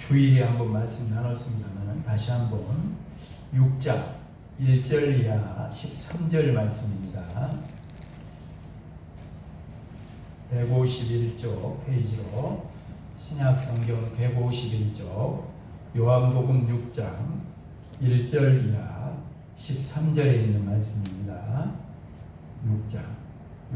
주일에 한번 말씀 나눴습니다만 다시 한번 6장 1절 이하 13절 말씀입니다. 151쪽 페이지로 신약성경 151쪽 요한복음 6장 1절 이하 13절에 있는 말씀입니다. 6장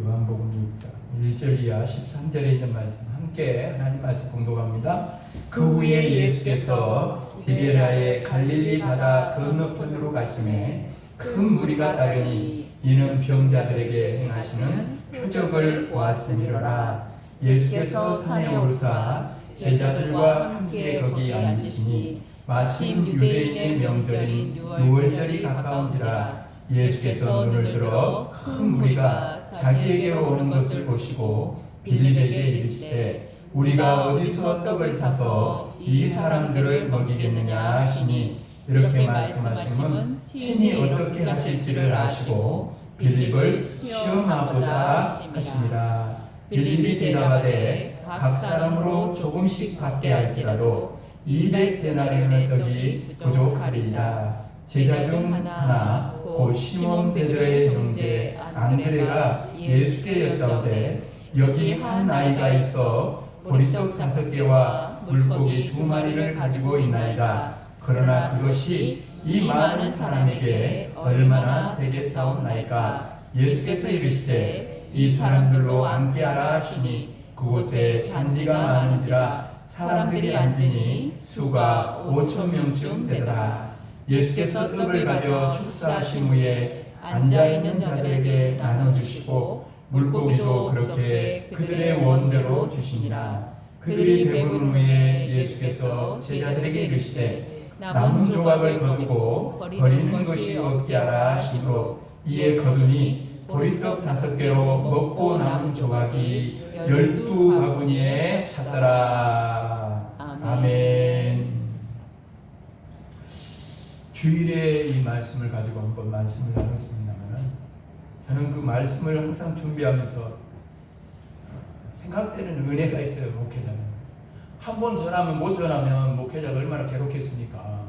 요한복음 6장 1절 이하 13절에 있는 말씀 함께 하나님 말씀 공독합니다. 그 후에 예수께서 디베라의 갈릴리 바다 건너편으로 가시매 큰 무리가 따르니 이는 병자들에게 행하시는 표적을 보았음이로라. 예수께서 산에 오르사 제자들과 함께 거기 앉으시니 마침 유대인의 명절인 유월절이 가까운지라. 예수께서 눈을 들어 큰 무리가 자기에게로 오는 것을 보시고 빌립에게 이르시되 우리가 어디서 떡을 사서 이 사람들을 먹이겠느냐 하시니, 이렇게 말씀하심은 친히 어떻게 하실지를 아시고 빌립을 시험하고자 하시니라. 빌립이 대답하되 각 사람으로 조금씩 받게 할지라도 200데나리온의 떡이 부족하리이다. 제자 중 하나 곧 시몬 베드로의 형제 안드레가 예수께 여짜오되 여기 한 아이가 있어 보리떡 5개와 물고기 2마리를 가지고 있나이다. 그러나 그것이 이 많은 사람에게 얼마나 되겠사옵나이까. 예수께서 이르시되 이 사람들로 앉게 하라 하시니 그곳에 잔디가 많은지라 사람들이 앉으니 수가 5,000명쯤 되더라. 예수께서 떡을 가져 축사하신 후에 앉아있는 자들에게 나눠주시고 물고기도 그렇게 그들의 원대로 주시니라. 그들이 배부른 후에 예수께서 제자들에게 이르시되 남은 조각을 거두고 버리는 것이 없게 하라 하시므로 이에 거두니 보리떡 5개로 먹고 남은 조각이 12바구니에 찼더라. 아멘. 주일에 이 말씀을 가지고 한번 말씀을 나눴습니다만 저는 그 말씀을 항상 준비하면서 생각되는 은혜가 있어요. 목회자는 한 번 전하면 못 전하면 목회자가 얼마나 괴롭겠습니까?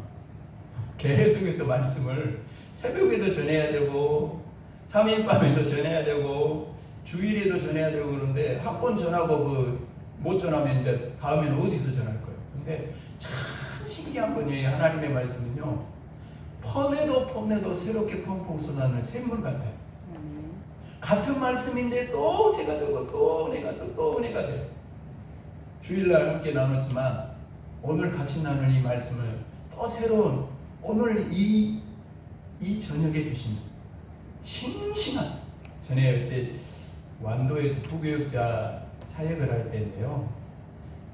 계속해서 말씀을 새벽에도 전해야 되고 3일 밤에도 전해야 되고 주일에도 전해야 되고 그런데 한 번 전하고 못 전하면 이제 다음에는 어디서 전할 거예요? 근데 참 신기한 분이에요. 하나님의 말씀은요, 퍼내도 새롭게 펑펑 쏟아내는 샘물 같아요. 같은 말씀인데 또 은혜가 되고 또 은혜가 되고 또 은혜가 돼요. 주일날 함께 나눴지만 오늘 같이 나눈 이 말씀을 또 새로운 오늘 이 저녁에 주신 싱싱한, 전에 그때 완도에서 부교육자 사역을 할 때인데요,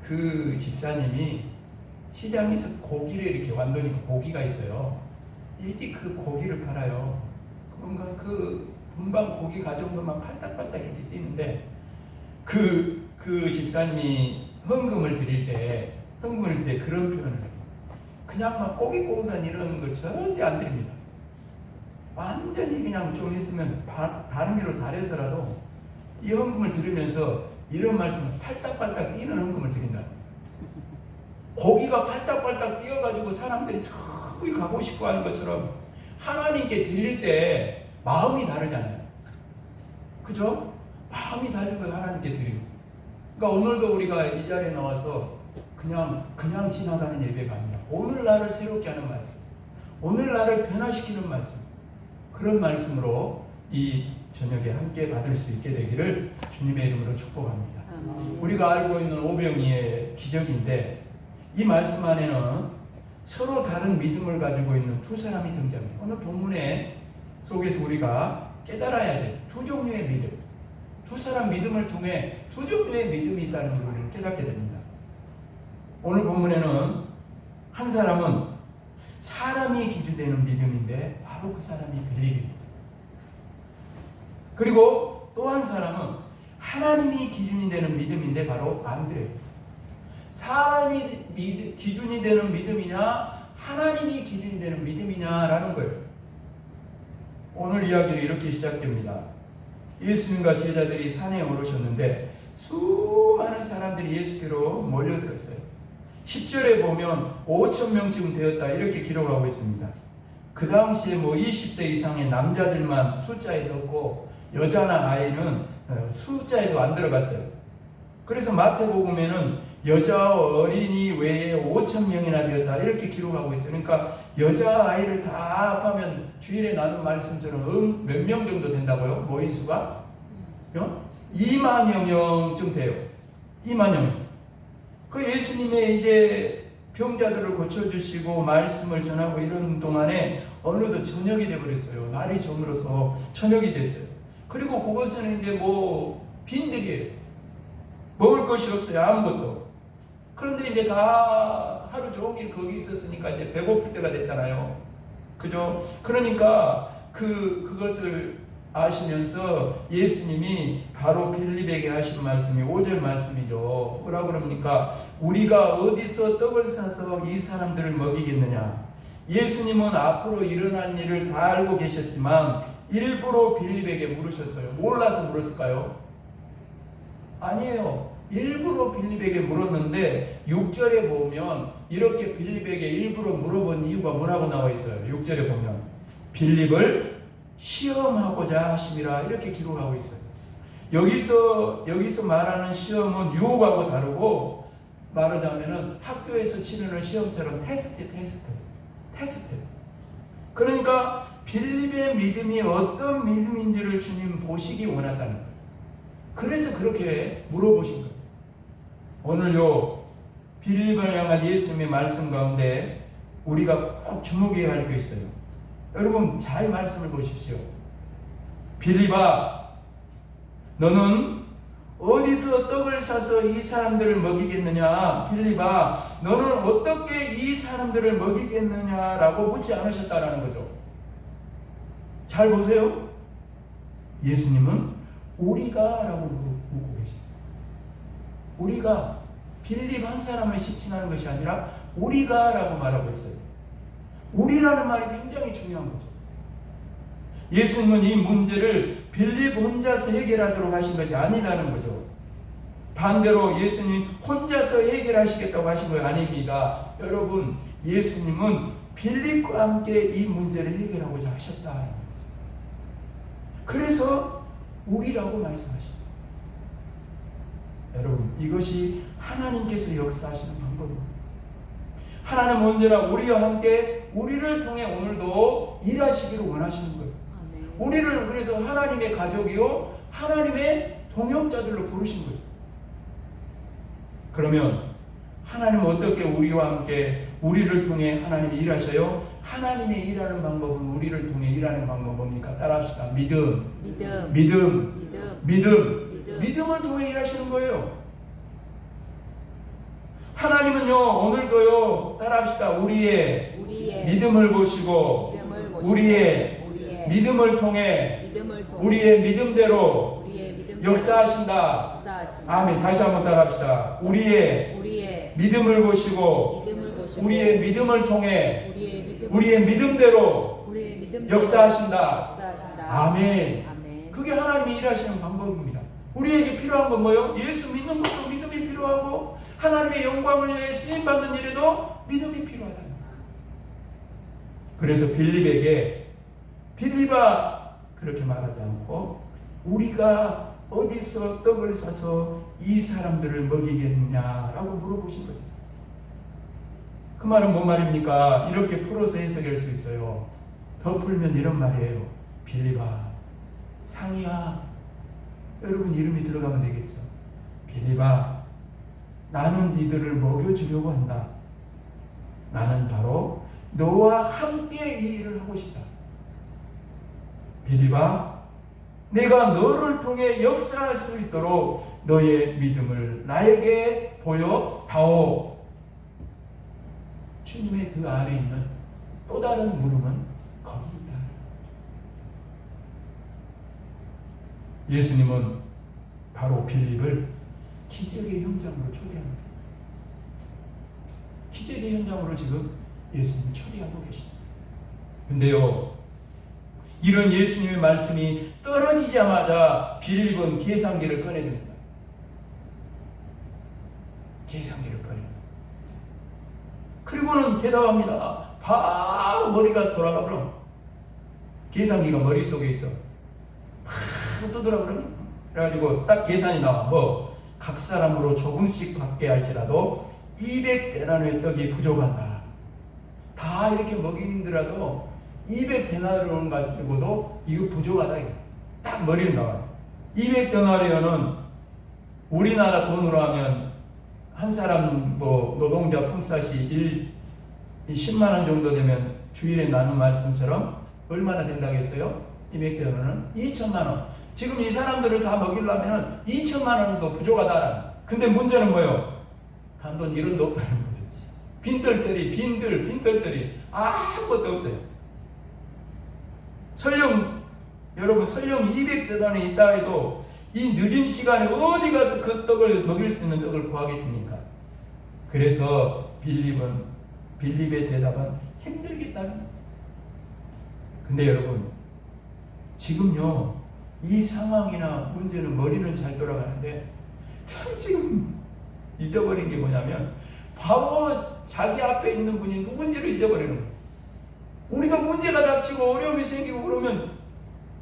그 집사님이 시장에서 고기를 이렇게, 완도니까 고기가 있어요. 일찍 그 고기를 팔아요. 뭔가 그 금방 고기 가져온 것만 팔딱팔딱 이렇게 뛰는데 그 집사님이 헌금을 드릴 때 그런 표현을 해요. 그냥 막 꼬깃꼬깃한 이런 거 절대 안 드립니다. 완전히 그냥 좀 있으면 다른 일로 다려서라도 이 헌금을 드리면서 이런 말씀을 팔딱팔딱 뛰는 헌금을 드린다. 고기가 팔딱팔딱 뛰어가지고 사람들이 저기 가고 싶고 하는 것처럼 하나님께 드릴 때 마음이 다르잖아요. 그죠? 마음이 다르고 하나님께 드리고. 그러니까 오늘도 우리가 이 자리에 나와서 그냥 지나가는 예배가 아니라 오늘 나를 새롭게 하는 말씀, 오늘 나를 변화시키는 말씀, 그런 말씀으로 이 저녁에 함께 받을 수 있게 되기를 주님의 이름으로 축복합니다. 우리가 알고 있는 오병이의 기적인데 이 말씀 안에는 서로 다른 믿음을 가지고 있는 두 사람이 등장해요. 오늘 본문에 속에서 우리가 깨달아야 될 두 종류의 믿음, 두 사람 믿음을 통해 두 종류의 믿음이 있다는 걸 우리는 깨닫게 됩니다. 오늘 본문에는 한 사람은 사람이 기준되는 믿음인데 바로 그 사람이 빌립입니다. 그리고 또 한 사람은 하나님이 기준이 되는 믿음인데 바로 안드레입니다. 사람이 기준이 되는 믿음이냐 하나님이 기준이 되는 믿음이냐라는 거예요. 오늘 이야기는 이렇게 시작됩니다. 예수님과 제자들이 산에 오르셨는데 수많은 사람들이 예수께로 몰려들었어요. 10절에 보면 5천 명쯤 되었다 이렇게 기록하고 있습니다. 그 당시에 뭐 20세 이상의 남자들만 숫자에 넣고 여자나 아이는 숫자에도 안 들어갔어요. 그래서 마태복음에는 여자와 어린이 외에 5천 명이나 되었다 이렇게 기록하고 있어요. 그러니까 여자 아이를 다 합하면 주일에 나눈 말씀처럼 몇 명 정도 된다고요? 모인 수가? 2만여 명쯤 돼요. 2만여 명. 그 예수님의 이제 병자들을 고쳐주시고 말씀을 전하고 이런 동안에 어느덧 저녁이 되어버렸어요. 날이 저물어서 저녁이 됐어요. 그리고 그것은 이제 뭐 빈들이에요. 먹을 것이 없어요. 아무것도. 그런데 이제 다 하루 종일 거기 있었으니까 이제 배고플 때가 됐잖아요. 그죠? 그러니까 그것을 아시면서 예수님이 바로 빌립에게 하신 말씀이 5절 말씀이죠. 뭐라 그럽니까? 우리가 어디서 떡을 사서 이 사람들을 먹이겠느냐? 예수님은 앞으로 일어날 일을 다 알고 계셨지만 일부러 빌립에게 물으셨어요. 몰라서 물었을까요? 아니에요. 일부러 빌립에게 물었는데 6절에 보면 이렇게 빌립에게 일부러 물어본 이유가 뭐라고 나와 있어요. 6절에 보면 빌립을 시험하고자 하심이라 이렇게 기록하고 있어요. 여기서 말하는 시험은 유혹하고 다르고 말하자면은 학교에서 치르는 시험처럼 테스트. 그러니까 빌립의 믿음이 어떤 믿음인지를 주님 보시기 원한다는 거예요. 그래서 그렇게 물어보신 거예요. 오늘요 빌립을 향한 예수님의 말씀 가운데 우리가 꼭 주목해야 할 게 있어요. 여러분 잘 말씀을 보십시오. 빌립아, 너는 어디서 떡을 사서 이 사람들을 먹이겠느냐? 빌립아, 너는 어떻게 이 사람들을 먹이겠느냐라고 묻지 않으셨다라는 거죠. 잘 보세요. 예수님은 우리가 라고 묻고 계십니다. 우리가 빌립 한 사람을 시칭하는 것이 아니라 우리가 라고 말하고 있어요. 우리라는 말이 굉장히 중요한 거죠. 예수님은 이 문제를 빌립 혼자서 해결하도록 하신 것이 아니라는 거죠. 반대로 예수님 혼자서 해결하시겠다고 하신 거 아닙니다. 여러분, 예수님은 빌립과 함께 이 문제를 해결하고자 하셨다. 그래서 우리라고 말씀하십니다. 여러분, 이것이 하나님께서 역사하시는 방법입니다. 하나님은 언제나 우리와 함께 우리를 통해 오늘도 일하시기를 원하시는 거예요. 아멘. 우리를 그래서 하나님의 가족이요 하나님의 동역자들로 부르신 거죠. 그러면 하나님은 어떻게 우리와 함께 우리를 통해 하나님이 일하셔요? 하나님의 일하는 방법은 우리를 통해 일하는 방법은 뭡니까? 따라합시다. 믿음을 통해 일하시는 거예요. 하나님은요 오늘도요 따라합시다. 우리의 믿음을 보시고 우리의 믿음을 통해 우리의 믿음대로 역사하신다. 아멘. 다시 한번 따라합시다. 우리의 믿음을 보시고 우리의 믿음을 통해 우리의 믿음대로 역사하신다. 아멘. 그게 하나님이 일하시는 방법입니다. 우리에게 필요한 건 뭐예요? 예수 믿는 것도 믿음이 필요하고 하나님의 영광을 위해 쓰임받는 일에도 믿음이 필요하다. 그래서 빌립아 그렇게 말하지 않고 우리가 어디서 떡을 사서 이 사람들을 먹이겠느냐라고 물어보신 거죠. 그 말은 뭔 말입니까? 이렇게 풀어서 해석할 수 있어요. 더 풀면 이런 말이에요. 빌립아, 상이야. 여러분 이름이 들어가면 되겠죠. 빌립아, 나는 이들을 먹여주려고 한다. 나는 바로 너와 함께 이 일을 하고 싶다. 빌립아, 내가 너를 통해 역사할 수 있도록 너의 믿음을 나에게 보여다오. 주님의 그 안에 있는 또 다른 물음은 거기 있다. 예수님은 바로 빌립을 기적의 현장으로 초대합니다. 기적의 현장으로 지금 예수님을 처리하고 계십니다. 근데요, 이런 예수님의 말씀이 떨어지자마자 빌립은 계산기를 꺼내듭니다. 계산기를 꺼냅니다. 그리고는 대답합니다. 바로 머리가 돌아가 버려. 계산기가 머릿속에 있어. 바로 또 돌아버려. 그래가지고 딱 계산이 나와. 뭐 각 사람으로 조금씩 받게 할지라도 200데나리온의 떡이 부족한다. 다 이렇게 먹이는더라도 200데나리온 가지고도 이거 부족하다. 이거. 딱 머리를 나와요. 200데나리온은 우리나라 돈으로 하면 한 사람 뭐 노동자 품삯이 10만 원 정도 되면 주일에 나눈 말씀처럼 얼마나 된다고 했어요? 200데나리온은 2천만 원. 지금 이 사람들을 다 먹이려면 2천만 원도 부족하다. 근데 문제는 뭐예요? 단돈 1원도 없다는 거죠. 빈털터리, 빈털터리 아무것도 없어요. 설령 여러분 설령 200데나리온이 있다 해도 이 늦은 시간에 어디 가서 그 떡을 먹일 수 있는 떡을 구하겠습니까? 그래서 빌립의 대답은 힘들겠다는 거예요. 근데 여러분 지금요 이 상황이나 문제는 머리는 잘 돌아가는데 참 지금 잊어버린 게 뭐냐면 바로 자기 앞에 있는 분이 누군지를 잊어버리는 거예요. 우리도 문제가 닥치고 어려움이 생기고 그러면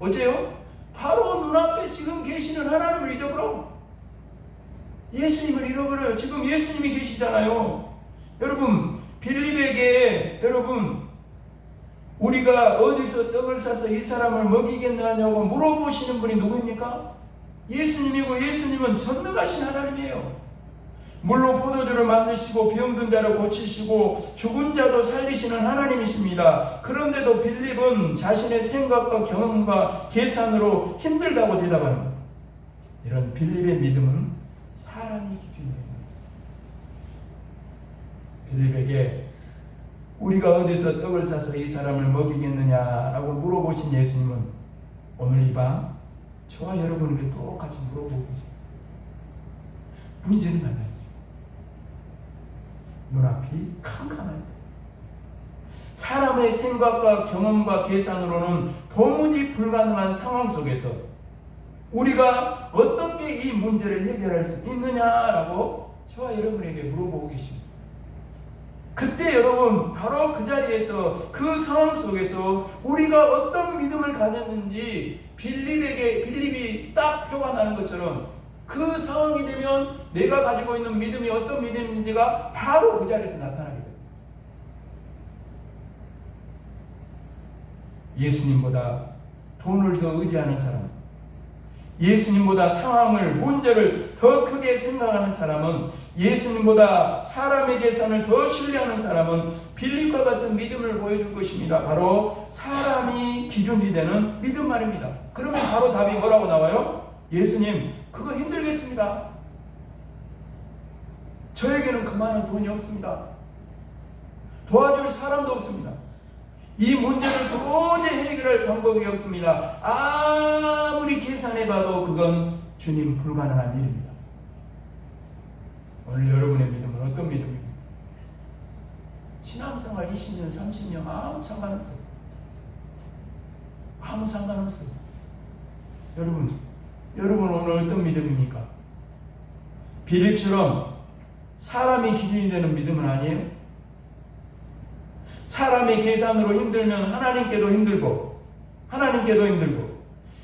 어째요? 바로 눈앞에 지금 계시는 하나님을 잊어버려. 예수님을 잃어버려요. 지금 예수님이 계시잖아요. 여러분 빌립에게 여러분 우리가 어디서 떡을 사서 이 사람을 먹이겠느냐고 물어보시는 분이 누구입니까? 예수님이고 예수님은 전능하신 하나님이에요. 물로 포도주를 만드시고 병든 자를 고치시고 죽은 자도 살리시는 하나님이십니다. 그런데도 빌립은 자신의 생각과 경험과 계산으로 힘들다고 대답합니다. 이런 빌립의 믿음은 사람이 기준입니다. 빌립에게 우리가 어디서 떡을 사서 이 사람을 먹이겠느냐라고 물어보신 예수님은 오늘 이 밤 저와 여러분에게 똑같이 물어보고 계십니다. 문제는 만났습니다. 눈앞이 캄캄할 때 사람의 생각과 경험과 계산으로는 도무지 불가능한 상황 속에서 우리가 어떻게 이 문제를 해결할 수 있느냐라고 저와 여러분에게 물어보고 계십니다. 그때 여러분 바로 그 자리에서 그 상황 속에서 우리가 어떤 믿음을 가졌는지 빌립이 딱 표가 나는 것처럼 그 상황이 되면 내가 가지고 있는 믿음이 어떤 믿음인지가 바로 그 자리에서 나타나게 됩니다. 예수님보다 돈을 더 의지하는 사람, 예수님보다 상황을, 문제를 더 크게 생각하는 사람은, 예수님보다 사람의 계산을 더 신뢰하는 사람은 빌립과 같은 믿음을 보여줄 것입니다. 바로 사람이 기준이 되는 믿음 말입니다. 그러면 바로 답이 뭐라고 나와요? 예수님, 그거 힘들겠습니다. 저에게는 그만한 돈이 없습니다. 도와줄 사람도 없습니다. 이 문제를 도저히 해결할 방법이 없습니다. 아무리 계산해봐도 그건 주님 불가능한 일입니다. 오늘 여러분의 믿음은 어떤 믿음입니까? 신앙생활 20년, 30년 아무 상관없어요. 아무 상관없어요. 여러분 오늘 어떤 믿음입니까? 빌립처럼 사람이 기준이 되는 믿음은 아니에요? 사람의 계산으로 힘들면 하나님께도 힘들고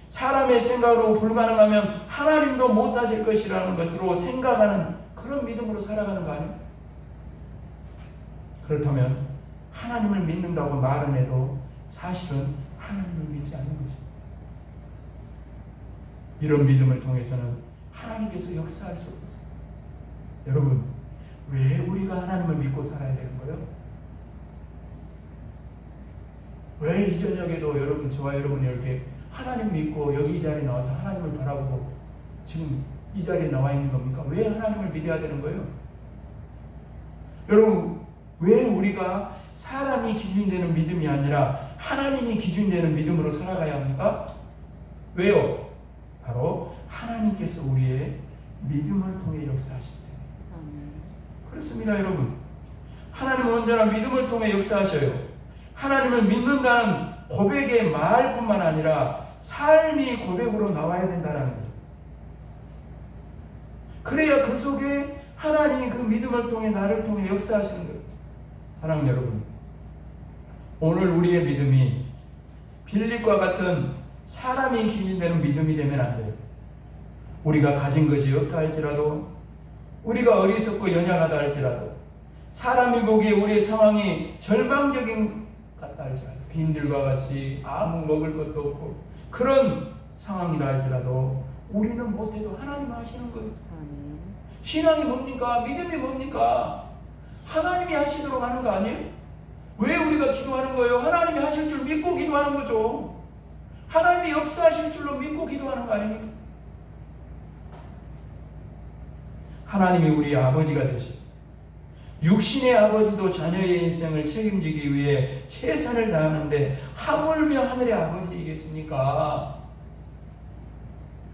사람의 생각으로 불가능하면 하나님도 못하실 것이라는 것으로 생각하는 그런 믿음으로 살아가는 거 아니에요? 그렇다면 하나님을 믿는다고 말은 해도 사실은 하나님을 믿지 않는 것입니다. 이런 믿음을 통해서는 하나님께서 역사할 수 없어요. 여러분, 왜 우리가 하나님을 믿고 살아야 되는 거예요? 왜 이 저녁에도 여러분, 저와 여러분이 이렇게 하나님 믿고 여기 이 자리에 나와서 하나님을 바라보고 지금 이 자리에 나와 있는 겁니까? 왜 하나님을 믿어야 되는 거예요? 여러분, 왜 우리가 사람이 기준되는 믿음이 아니라 하나님이 기준되는 믿음으로 살아가야 합니까? 왜요? 바로 하나님께서 우리의 믿음을 통해 역사하실 때. 그렇습니다, 여러분. 하나님은 언제나 믿음을 통해 역사하셔요. 하나님을 믿는다는 고백의 말뿐만 아니라 삶이 고백으로 나와야 된다는 거예요. 그래야 그 속에 하나님이 그 믿음을 통해 나를 통해 역사하시는 거예요. 사랑하는 여러분, 오늘 우리의 믿음이 빌립과 같은 사람이 기인되는 믿음이 되면 안 돼요. 우리가 가진 것이 없다 할지라도, 우리가 어리석고 연약하다 할지라도, 사람이 보기에 우리의 상황이 절망적인 같다 할지라도, 빈들과 같이 아무 먹을 것도 없고 그런 상황이라 할지라도 우리는 못해도 하나님 하시는 거예요. 신앙이 뭡니까? 믿음이 뭡니까? 하나님이 하시도록 하는 거 아니에요? 왜 우리가 기도하는 거예요? 하나님이 하실 줄 믿고 기도하는 거죠. 하나님이 역사하실 줄로 믿고 기도하는 거 아닙니까? 하나님이 우리 아버지가 되시고 육신의 아버지도 자녀의 인생을 책임지기 위해 최선을 다하는데 하물며 하늘의 아버지이겠습니까?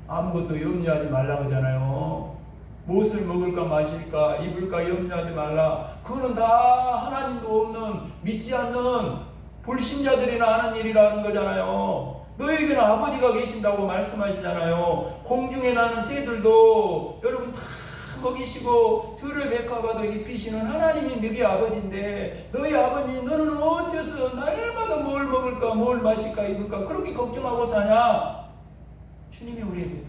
아무것도 염려하지 말라고 하잖아요. 무엇을 먹을까 마실까 입을까 염려하지 말라. 그거는 다 하나님도 없는 믿지 않는 불신자들이나 하는 일이라는 거잖아요. 너에게는 아버지가 계신다고 말씀하시잖아요. 공중에 나는 새들도 여러분 다 먹이시고 들을 백합화도 입히시는 하나님이 너희 아버지인데, 너희 아버지 너는 어째서 날마다 뭘 먹을까 뭘 마실까 입을까 그렇게 걱정하고 사냐? 주님이 우리에게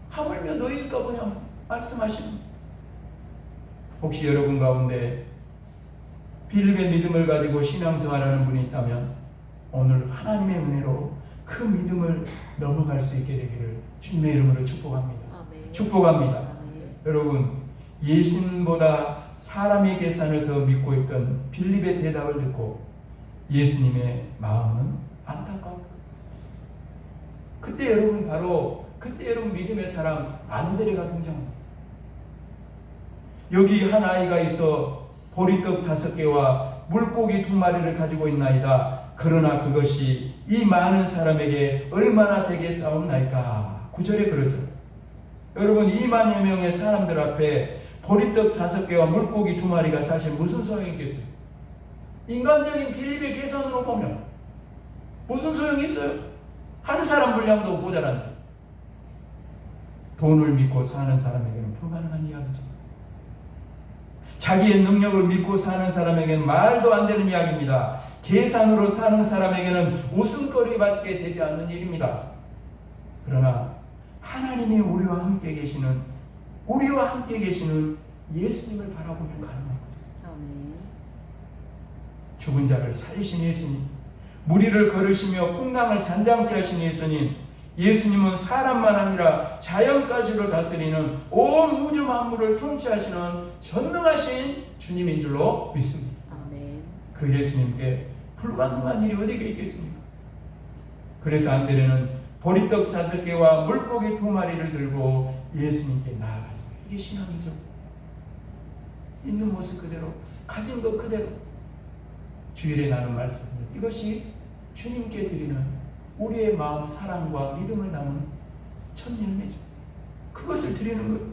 하물며 너희일까 보냐 말씀하십니다. 혹시 여러분 가운데 빌립의 믿음을 가지고 신앙생활하는 분이 있다면 오늘 하나님의 은혜로 그 믿음을 넘어갈 수 있게 되기를 주님의 이름으로 축복합니다. 아멘. 축복합니다. 아멘. 여러분, 예수님보다 사람의 계산을 더 믿고 있던 빌립의 대답을 듣고 예수님의 마음은 안타까워. 그때 여러분 믿음의 사람 안드레가 등장합니다. 여기 한 아이가 있어 보리떡 5개와 물고기 2마리를 가지고 있나이다. 그러나 그것이 이 많은 사람에게 얼마나 되겠사옵나이까. 9절에 그러죠. 여러분, 2만여 명의 사람들 앞에 보리떡 5개와 물고기 2마리가 사실 무슨 소용이 있겠어요? 인간적인 빌립의 계산으로 보면 무슨 소용이 있어요? 한 사람 분량도 모자란데. 돈을 믿고 사는 사람에게는 불가능한 이야기죠. 자기의 능력을 믿고 사는 사람에게는 말도 안 되는 이야기입니다. 계산으로 사는 사람에게는 웃음거리 밖에 되지 않는 일입니다. 그러나 하나님이 우리와 함께 계시는 예수님을 바라보면 가능합니다. 죽은 자를 살리신 예수님, 무리를 걸으시며 풍랑을 잔잔케 하신 예수님은 사람만 아니라 자연까지를 다스리는 온 우주 만물을 통치하시는 전능하신 주님인 줄로 믿습니다. 아멘. 그 예수님께 불가능한 일이 어디에 있겠습니까? 그래서 안드레는 보리떡 5개와 물고기 2마리를 들고 예수님께 나아갔습니다. 이게 신앙이죠. 있는 모습 그대로, 가진 것 그대로. 주일에 나눈 말씀입니다. 이것이 주님께 드리는 우리의 마음, 사랑과 믿음을 담은 첫 열매죠. 그것을 드리는 거예요.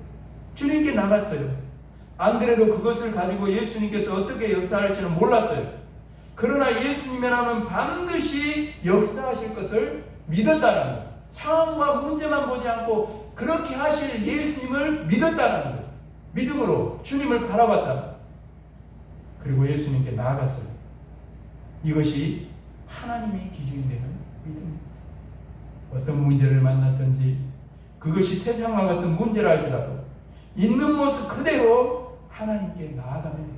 주님께 나갔어요. 안드레도 그것을 가지고 예수님께서 어떻게 역사할지는 몰랐어요. 그러나 예수님이라면 반드시 역사하실 것을 믿었다는 거예요. 상황과 문제만 보지 않고 그렇게 하실 예수님을 믿었다는 거예요. 믿음으로 주님을 바라봤다. 그리고 예수님께 나아갔어요. 이것이 하나님이 기준이 되는 믿음입니다. 어떤 문제를 만났든지 그것이 태산과 같은 문제라 할지라도 있는 모습 그대로 하나님께 나아가면 돼요.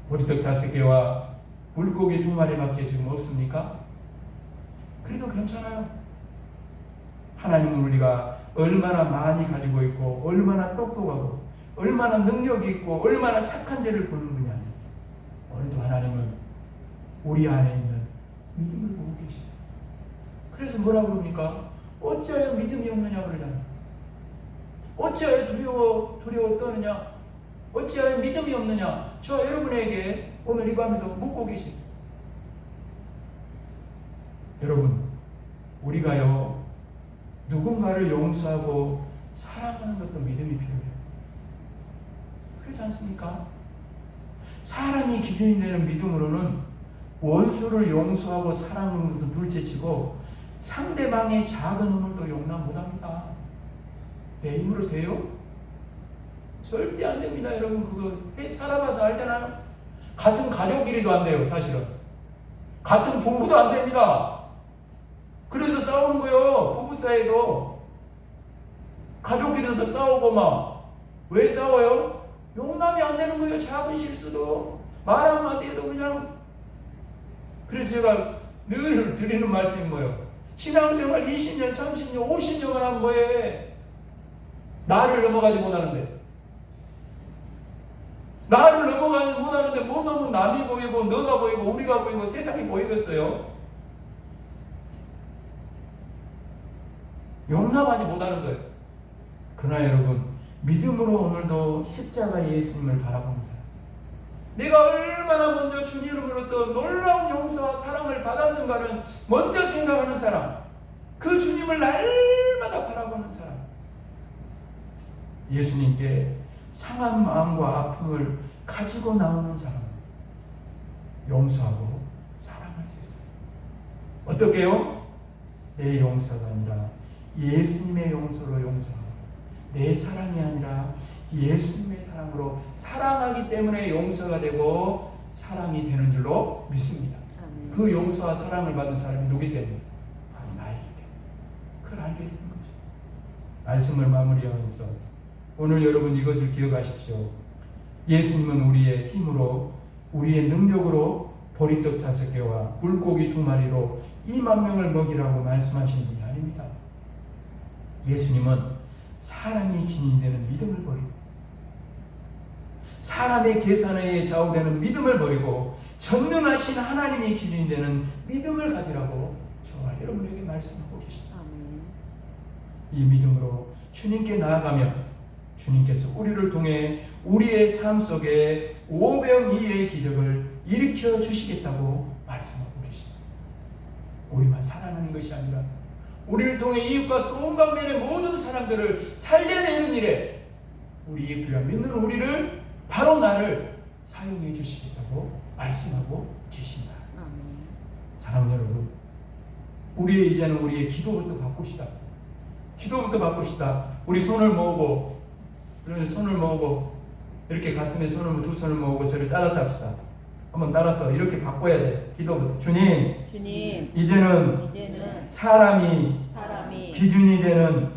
보리떡 5개와 물고기 2마리밖에 지금 없습니까? 그래도 괜찮아요. 하나님은 우리가 얼마나 많이 가지고 있고 얼마나 똑똑하고 얼마나 능력이 있고 얼마나 착한 죄를 보는 분이 아니에요. 오늘도 하나님은 우리 안에 있는 믿음을 보고 계십니다. 그래서 뭐라 그럽니까? 어찌하여 믿음이 없느냐 그러잖아요. 어찌하여 두려워 떠느냐? 어찌하여 믿음이 없느냐? 저 여러분에게 오늘 이 밤에도 묻고 계십니다. 여러분, 우리가요 누군가를 용서하고 사랑하는 것도 믿음이 필요해요. 그렇지 않습니까? 사람이 기준이 되는 믿음으로는 원수를 용서하고 사랑하는 것은 둘째치고 상대방의 작은 허물도 용납 못합니다. 내 힘으로 돼요? 절대 안 됩니다. 여러분, 그거 살아봐서 알잖아요. 같은 가족끼리도 안 돼요, 사실은. 같은 부부도 안 됩니다. 그래서 싸우는 거예요, 부부 사이도. 가족끼리도 싸우고 막. 왜 싸워요? 용납이 안 되는 거예요, 작은 실수도. 말 한마디에도 그냥. 그래서 제가 늘 드리는 말씀이 뭐예요? 신앙생활 20년, 30년, 50년을 한 거에 나를 넘어가지 못하는데. 나를 넘어가지 못하는데 못 넘으면 남이 보이고 너가 보이고 우리가 보이고 세상이 보이겠어요? 용납하지 못하는 거예요. 그러나 여러분, 믿음으로 오늘도 십자가 예수님을 바라보는 사람, 내가 얼마나 먼저 주님으로부터 놀라운 용서와 사랑을 받았는가를 먼저 생각하는 사람, 그 주님을 날마다 바라보는 사람, 예수님께 상한 마음과 아픔을 가지고 나오는 사람, 용서하고 사랑할 수 있어요. 어떻게요? 내 용서가 아니라 예수님의 용서로 용서하고, 내 사랑이 아니라 예수님의 사랑으로 사랑하기 때문에 용서가 되고 사랑이 되는 줄로 믿습니다. 아멘. 그 용서와 사랑을 받은 사람이 누구기 때문에? 바로 나이기 때문에. 그걸 알게 되는 거죠. 말씀을 마무리하면서 오늘 여러분 이것을 기억하십시오. 예수님은 우리의 힘으로, 우리의 능력으로 보리떡 5개와 물고기 2마리로 2만 명을 먹이라고 말씀하시는 분이 아닙니다. 예수님은 사람이 지닌 되는 믿음을 버리고, 사람의 계산에 좌우되는 믿음을 버리고 전능하신 하나님의 기준이 되는 믿음을 가지라고 저와 여러분에게 말씀하고 계십니다. 이 믿음으로 주님께 나아가면 주님께서 우리를 통해 우리의 삶 속에 오병이어의 기적을 일으켜 주시겠다고 말씀하고 계십니다. 우리만 살아나는 것이 아니라 우리를 통해 이웃과 송강면의 모든 사람들을 살려내는 일에 우리 예수가 믿는 우리를, 바로 나를 사용해 주시겠다고 말씀하고 계십니다. 사랑하는 여러분, 우리 이제는 우리의 기도부터 바꿉시다. 기도부터 바꿉시다. 우리 손을 모으고, 그러면 손을 모으고 이렇게 가슴에 손을, 두 손을 모으고 저를 따라서 합시다. 한번 따라서 이렇게 바꿔야 돼. 기도부터. 주님, 이제는 사람이 기준이 되는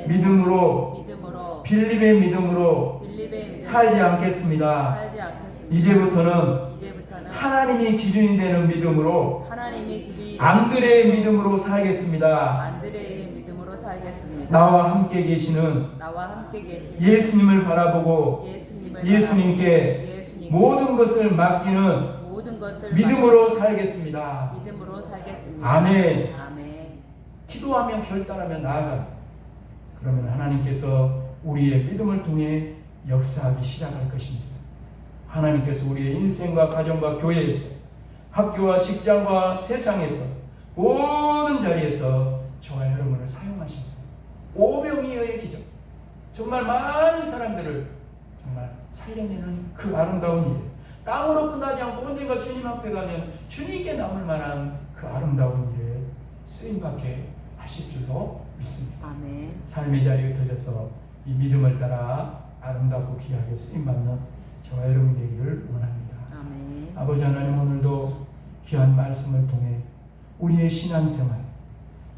믿음으로 빌립의 믿음으로 살지 않겠습니다. 이제부터는 하나님이 기준이 되는 믿음으로, 안드레의 믿음으로 살겠습니다. 나와 함께 계시는 예수님을 바라보고 예수님께 모든 것을 맡기는 믿음으로 살겠습니다. 아멘. 기도하면 결단하면 나아가. 그러면 하나님께서 우리의 믿음을 통해 역사하기 시작할 것입니다. 하나님께서 우리의 인생과 가정과 교회에서, 학교와 직장과 세상에서, 모든 자리에서 저와 여러분을 사용하셔서 오병이어의 기적, 정말 많은 사람들을 정말 살려내는 그 아름다운 일, 땅으로 끝나지 않고 언젠가 주님 앞에 가면 주님께 남을 만한 그 아름다운 일에 쓰임받게 하실 줄로 믿습니다. 아멘. 삶의 자리에 터져서 이 믿음을 따라 아름답고 귀하게 쓰임받는 저와 여러분 되기를 원합니다. 아멘. 아버지 하나님, 오늘도 귀한 말씀을 통해 우리의 신앙생활,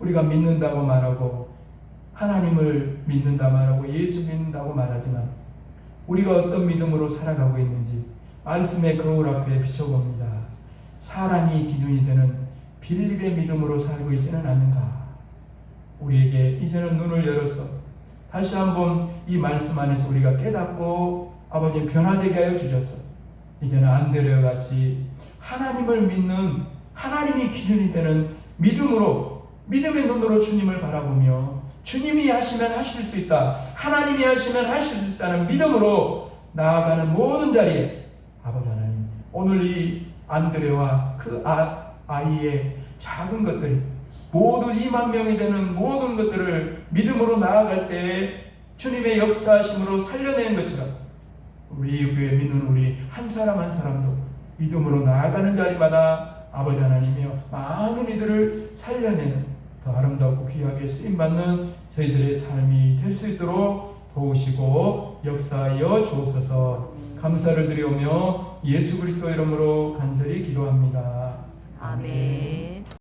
우리가 믿는다고 말하고 하나님을 믿는다 말하고 예수 믿는다고 말하지만 우리가 어떤 믿음으로 살아가고 있는지 말씀의 거울 앞에 비춰봅니다. 사람이 기준이 되는 빌립의 믿음으로 살고 있지는 않는가? 우리에게 이제는 눈을 열어서 다시 한번 이 말씀 안에서 우리가 깨닫고 아버지 변화되게 하여 주셔서 이제는 안드레와 같이 하나님을 믿는, 하나님이 기준이 되는 믿음으로, 믿음의 눈으로 주님을 바라보며 주님이 하시면 하실 수 있다, 하나님이 하시면 하실 수 있다는 믿음으로 나아가는 모든 자리에 아버지 하나님, 오늘 이 안드레와 그 아이의 작은 것들이 모두 2만 명이 되는 모든 것들을 믿음으로 나아갈 때 주님의 역사하심으로 살려내는 것처럼 우리 교회 믿는 우리 한 사람 한 사람도 믿음으로 나아가는 자리마다 아버지 하나님이여 많은 이들을 살려내는 더 아름답고 귀하게 쓰임받는 저희들의 삶이 될 수 있도록 도우시고 역사하여 주옵소서. 감사를 드리오며 예수 그리스도 이름으로 간절히 기도합니다.